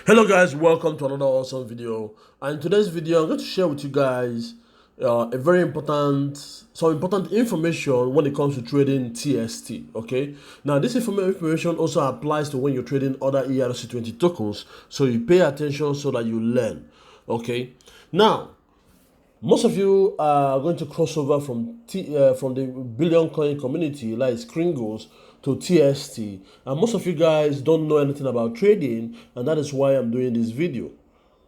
Hello guys, welcome to another awesome video. And in today's video I'm going to share with you guys a very important some important information when it comes to trading TST. Okay, now this information also applies to when you're trading other ERC20 tokens, so you pay attention so that you learn. Okay, now most of you are going to cross over from the billion coin community like Kringles to TST, and most of you guys don't know anything about trading, and that is why I'm doing this video.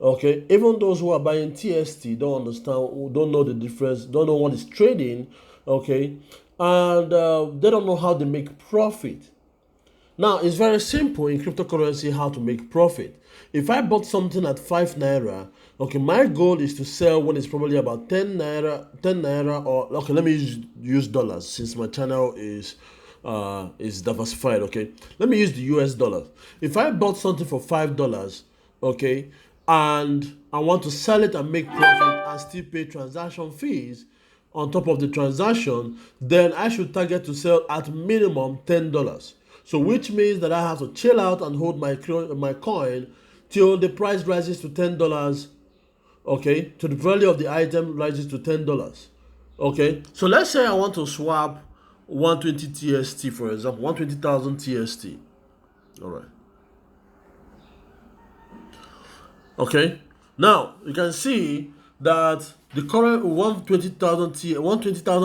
Okay, even those who are buying TST don't understand, don't know the difference, don't know what is trading. Okay, and they don't know how they make profit. Now, it's very simple in cryptocurrency how to make profit. If I bought something at 5 naira, okay, my goal is to sell when it's probably about 10 naira, or okay, let me use dollars since my channel is diversified. Okay, let me use the US dollar. If I bought something for $5, okay, and I want to sell it and make profit and still pay transaction fees on top of the transaction, then I should target to sell at minimum $10. So which means that I have to chill out and hold my coin till the price rises to $10. Okay, to the value of the item rises to $10. Okay, so let's say I want to swap 120 TST, for example, 120,000 TST. All right. Okay, now you can see that the current 120,000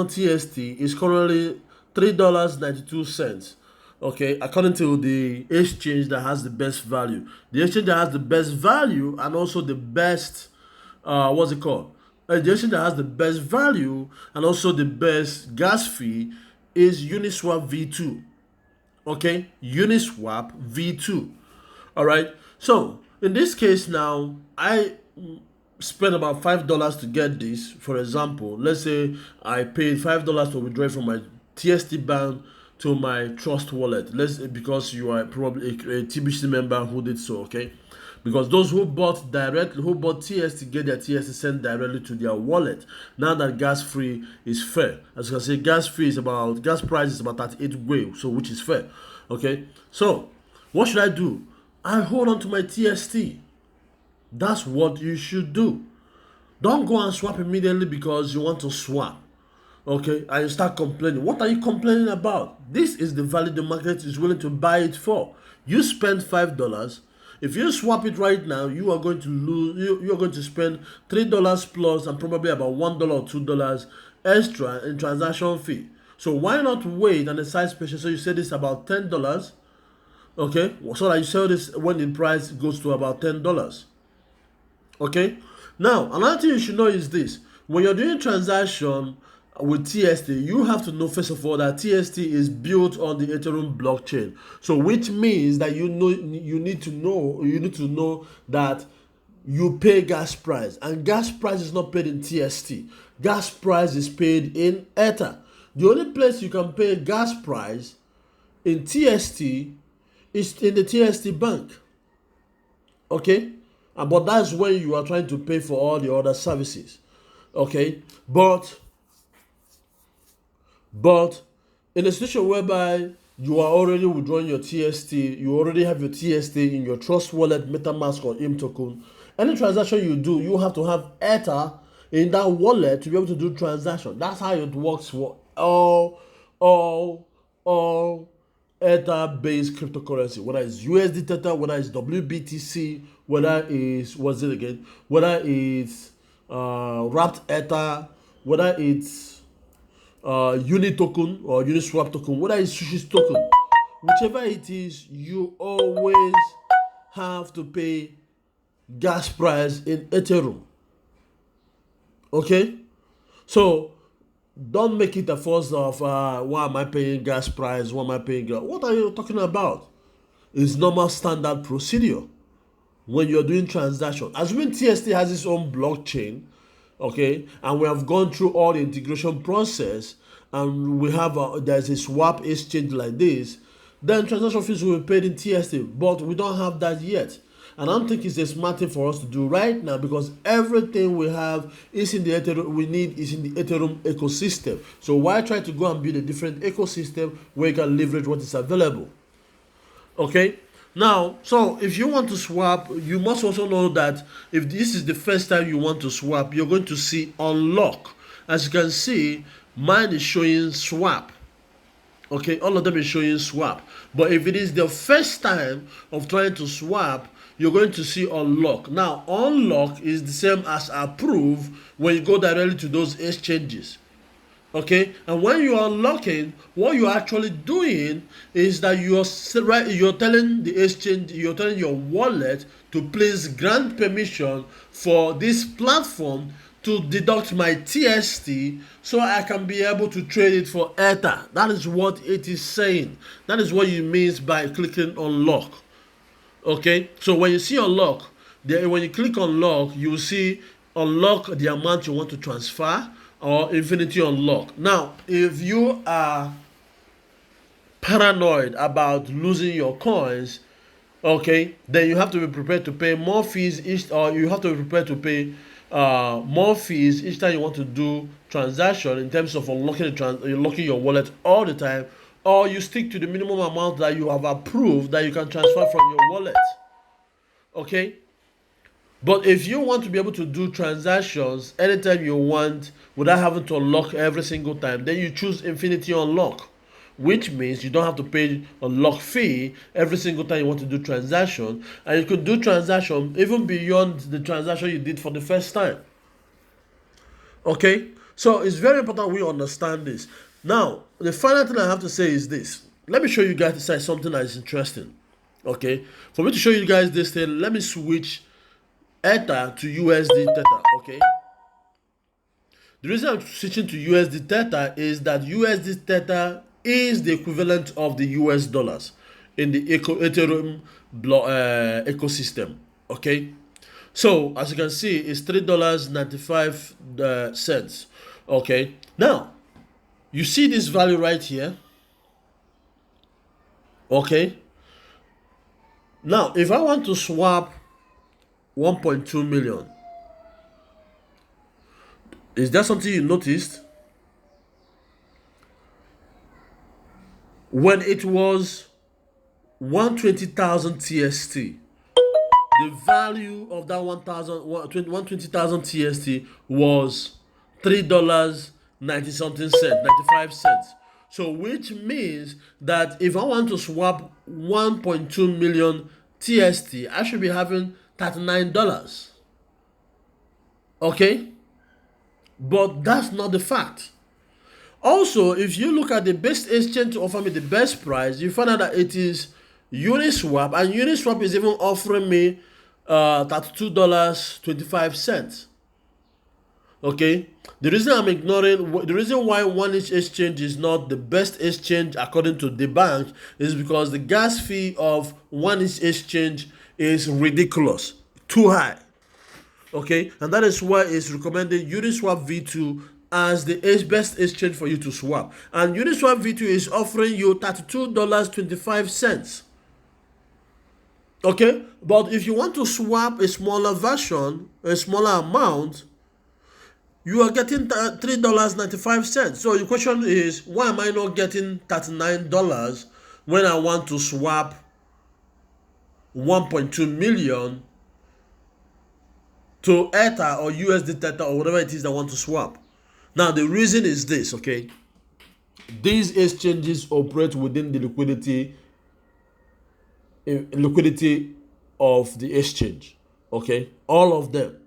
TST is currently $3.92. Okay, according to the exchange that has the best value. The exchange that has the best value and also the best, what's it called? The exchange that has the best value and also the best gas fee is Uniswap V2. Okay, Uniswap V2. All right, so in this case now, I spent about $5 to get this. For example, let's say I paid $5 to withdraw from my TST bank to my Trust wallet. Because you are probably a TBC member who did so. Okay, because those who bought TST get their TST sent directly to their wallet. Now that gas free is fair, as you can see, gas price is about 38 way, so which is fair. Okay, so what should I do? I hold on to my TST. That's what you should do. Don't go and swap immediately because you want to swap. Okay, and you start complaining. What are you complaining about? This is the value the market is willing to buy it for. You spend $5. If you swap it right now, you are going to lose. You are going to spend $3 plus and probably about $1 or $2 extra in transaction fee. So why not wait and decide special? So you say this about $10. Okay, so that you sell this when the price goes to about $10. Okay, now another thing you should know is this: when you're doing transaction with TST, you have to know first of all that TST is built on the Ethereum blockchain. So which means that you need to know that you pay gas price, and gas price is not paid in TST. Gas price is paid in Ether. The only place you can pay gas price in TST is in the TST bank. Okay, but that's when you are trying to pay for all the other services. Okay, but in a situation whereby you are already withdrawing your TST, you already have your TST in your Trust wallet, MetaMask, or IM token, any transaction you do, you have to have Ether in that wallet to be able to do transaction. That's how it works for all Ether-based cryptocurrency, whether it's USD Tether, whether it's WBTC, whether it's whether it's wrapped Ether, whether it's Uni token or Uniswap token, whether it's Sushi's token, whichever it is, you always have to pay gas price in Ethereum. Okay, so don't make it a force of why am I paying gas price? Why am I paying gas? What are you talking about? It's normal standard procedure when you're doing transaction. Assuming TST has its own blockchain, okay, and we have gone through all the integration process, and we have there's a swap exchange like this, then transaction fees will be paid in TST. But we don't have that yet. And I don't think it's a smart thing for us to do right now, because everything we have is in the Ethereum. We need is in the Ethereum ecosystem. So why try to go and build a different ecosystem where you can leverage what is available? Okay. Now, so if you want to swap, you must also know that if this is the first time you want to swap, you're going to see unlock. As you can see, mine is showing swap. Okay, all of them is showing swap. But if it is the first time of trying to swap, you're going to see unlock. Now, unlock is the same as approve when you go directly to those exchanges. Okay, and when you are unlocking, what you're actually doing is that you're telling the exchange, you're telling your wallet to please grant permission for this platform to deduct my TST so I can be able to trade it for Ether. That is what it is saying. That is what it means by clicking unlock. Okay, so when you see unlock, when you click unlock, you will see unlock the amount you want to transfer or infinity unlock. Now, if you are paranoid about losing your coins, okay, then you have to be prepared to pay more fees or you have to be prepared to pay more fees each time you want to do transaction in terms of unlocking your wallet all the time, or you stick to the minimum amount that you have approved that you can transfer from your wallet. Okay, but if you want to be able to do transactions anytime you want without having to unlock every single time, then you choose Infinity Unlock, which means you don't have to pay a lock fee every single time you want to do transaction, and you could do transaction even beyond the transaction you did for the first time. Okay, so it's very important we understand this. Now, the final thing I have to say is this. Let me show you guys something that is interesting. Okay, for me to show you guys this thing, let me switch Ether to USD Theta. Okay, the reason I'm switching to USD Theta is that USD Theta is the equivalent of the US dollars in the Ethereum ecosystem. Okay, so as you can see, it's $3.95. Okay, now you see this value right here. Okay, now if I want to swap 1.2 million, is that something you noticed? When it was 120,000 TST, the value of that 120,000 TST was $3.90 something cent, 95 cents. So which means that if I want to swap 1.2 million TST, I should be having $39. Okay? But that's not the fact. Also, if you look at the best exchange to offer me the best price, you find out that it is Uniswap, and Uniswap is even offering me $32.25. Okay, the reason why one each exchange is not the best exchange according to the bank is because the gas fee of one each exchange is ridiculous, too high. Okay, and that is why it's recommended Uniswap V2 as the best exchange for you to swap. And Uniswap V2 is offering you $32.25. Okay, but if you want to swap a smaller version, a smaller amount, you are getting $3.95. So the question is, why am I not getting $39 when I want to swap 1.2 million to Ether or USD Theta or whatever it is that I want to swap? Now, the reason is this, okay? These exchanges operate within the liquidity of the exchange, okay? All of them,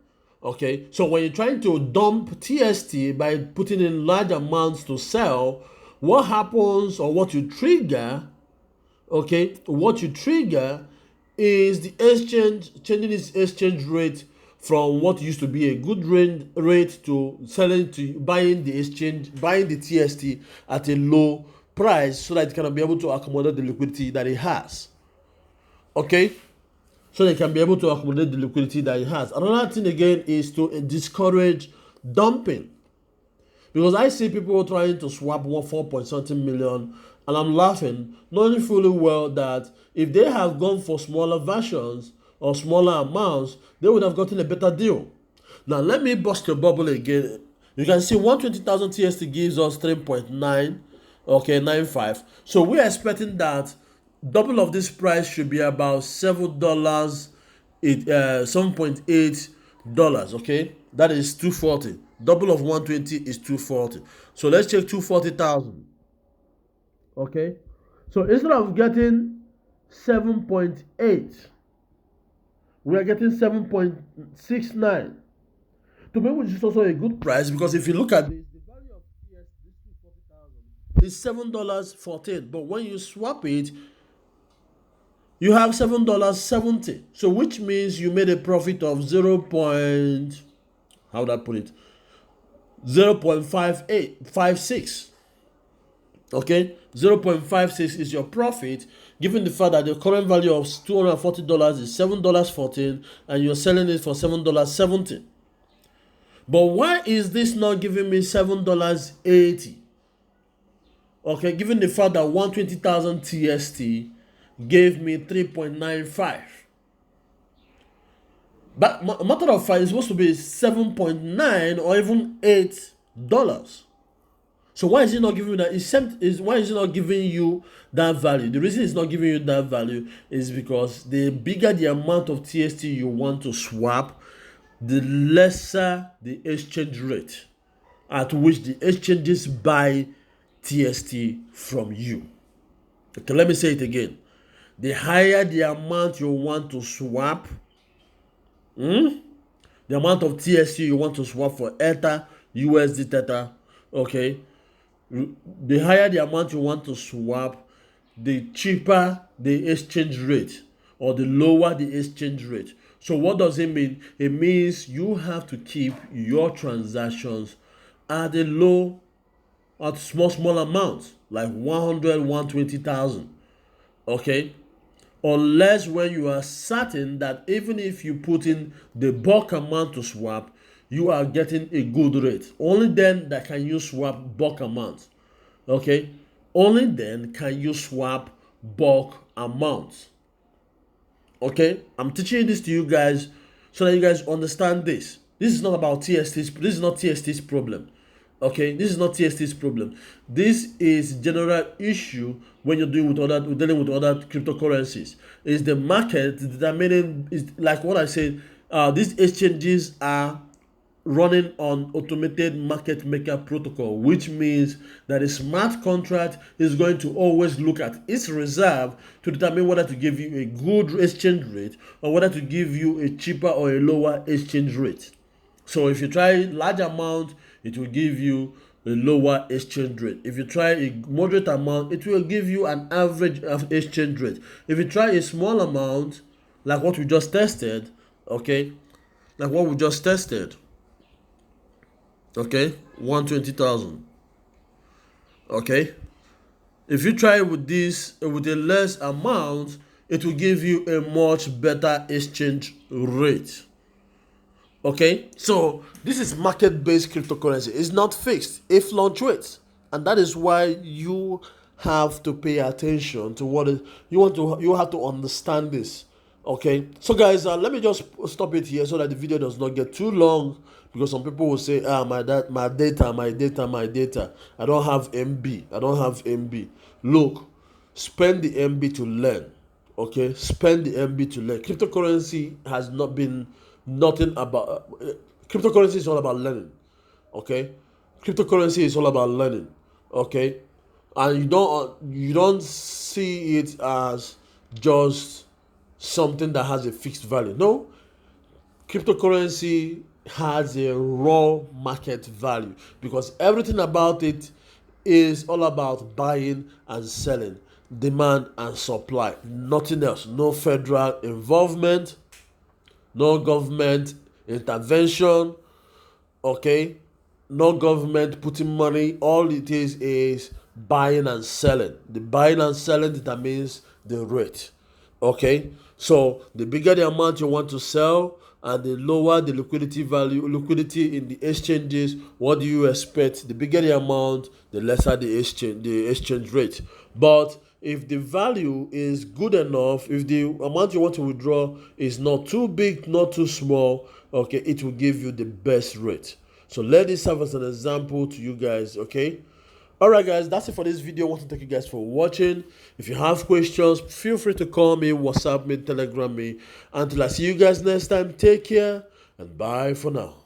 okay? So when you're trying to dump TST by putting in large amounts to sell, what happens or what you trigger, okay? What you trigger is the exchange changing its exchange rate from what used to be a good rate to selling to buying the TST at a low price so that it can be able to accommodate the liquidity that it has. Okay? So they can be able to accommodate the liquidity that it has. Another thing again is to discourage dumping. Because I see people trying to swap 4.something million, and I'm laughing, knowing fully well that if they have gone for smaller versions or smaller amounts, they would have gotten a better deal. Now let me bust your bubble again. You can see 120,000 TST gives us 3.9, okay, 95. So we're expecting that double of this price should be about $7, 7.8 dollars. Okay, that is 240. Double of 120 is 240. So let's check 240,000. Okay, so instead of getting 7.8, we are getting 7.69. To me, which is also a good price, because if you look at this, the value of TS, this 240,000 is $7.14. But when you swap it, you have $7.70. So which means you made a profit of 0. How would I put it? 0.5856. Okay, 0.56 is your profit, given the fact that the current value of $240 is $7.14 and you're selling it for $7.70. But why is this not giving me $7.80? Okay, given the fact that 120,000 TST gave me 3.95. But matter of fact, it's supposed to be 7.9 or even $8. So why is it not giving you that? Why is it not giving you that value? The reason it's not giving you that value is because the bigger the amount of TST you want to swap, the lesser the exchange rate at which the exchanges buy TST from you. Okay, let me say it again. The higher the amount you want to swap, the amount of TST you want to swap for Ether, USD Tether, okay, the higher the amount you want to swap, the cheaper the exchange rate, or the lower the exchange rate. So what does it mean? It means you have to keep your transactions at a low, at small amounts, like 100, 120,000. Okay? Unless when you are certain that even if you put in the bulk amount to swap, you are getting a good rate. Only then that can you swap bulk amounts. Okay? Only then can you swap bulk amounts. Okay? I'm teaching this to you guys so that you guys understand this. This is not about TST's. This is not TST's problem. Okay, this is not TST's problem. This is general issue when you're dealing with other cryptocurrencies. Is the market determining? Is like what I said. These exchanges are running on automated market maker protocol, which means that a smart contract is going to always look at its reserve to determine whether to give you a good exchange rate or whether to give you a cheaper or a lower exchange rate. So if you try large amount, it will give you a lower exchange rate. If you try a moderate amount, it will give you an average exchange rate. If you try a small amount, like what we just tested, okay, like what we just tested, okay, 120,000, okay. If you try with this with a less amount, it will give you a much better exchange rate. Okay, so this is market-based cryptocurrency. It's not fixed. It fluctuates, and that is why you have to pay attention to what is you want to. You have to understand this. Okay, so guys, let me just stop it here so that the video does not get too long, because some people will say, my data. I don't have MB. I don't have MB. Look, spend the MB to learn. Okay, spend the MB to learn. Cryptocurrency has not been nothing about cryptocurrency is all about learning. Okay, cryptocurrency is all about learning. Okay, and you don't see it as just something that has a fixed value. No, cryptocurrency has a raw market value, because everything about it is all about buying and selling, demand and supply, nothing else. No federal involvement, no government intervention, okay, no government putting money. All it is buying and selling. The buying and selling determines the rate. Okay, so the bigger the amount you want to sell and the lower the liquidity in the exchanges, what do you expect? The bigger the amount, the lesser the exchange rate. But if the value is good enough, if the amount you want to withdraw is not too big, not too small, okay, it will give you the best rate. So let this serve as an example to you guys, okay? Alright guys, that's it for this video. I want to thank you guys for watching. If you have questions, feel free to call me, WhatsApp me, Telegram me. Until I see you guys next time, take care and bye for now.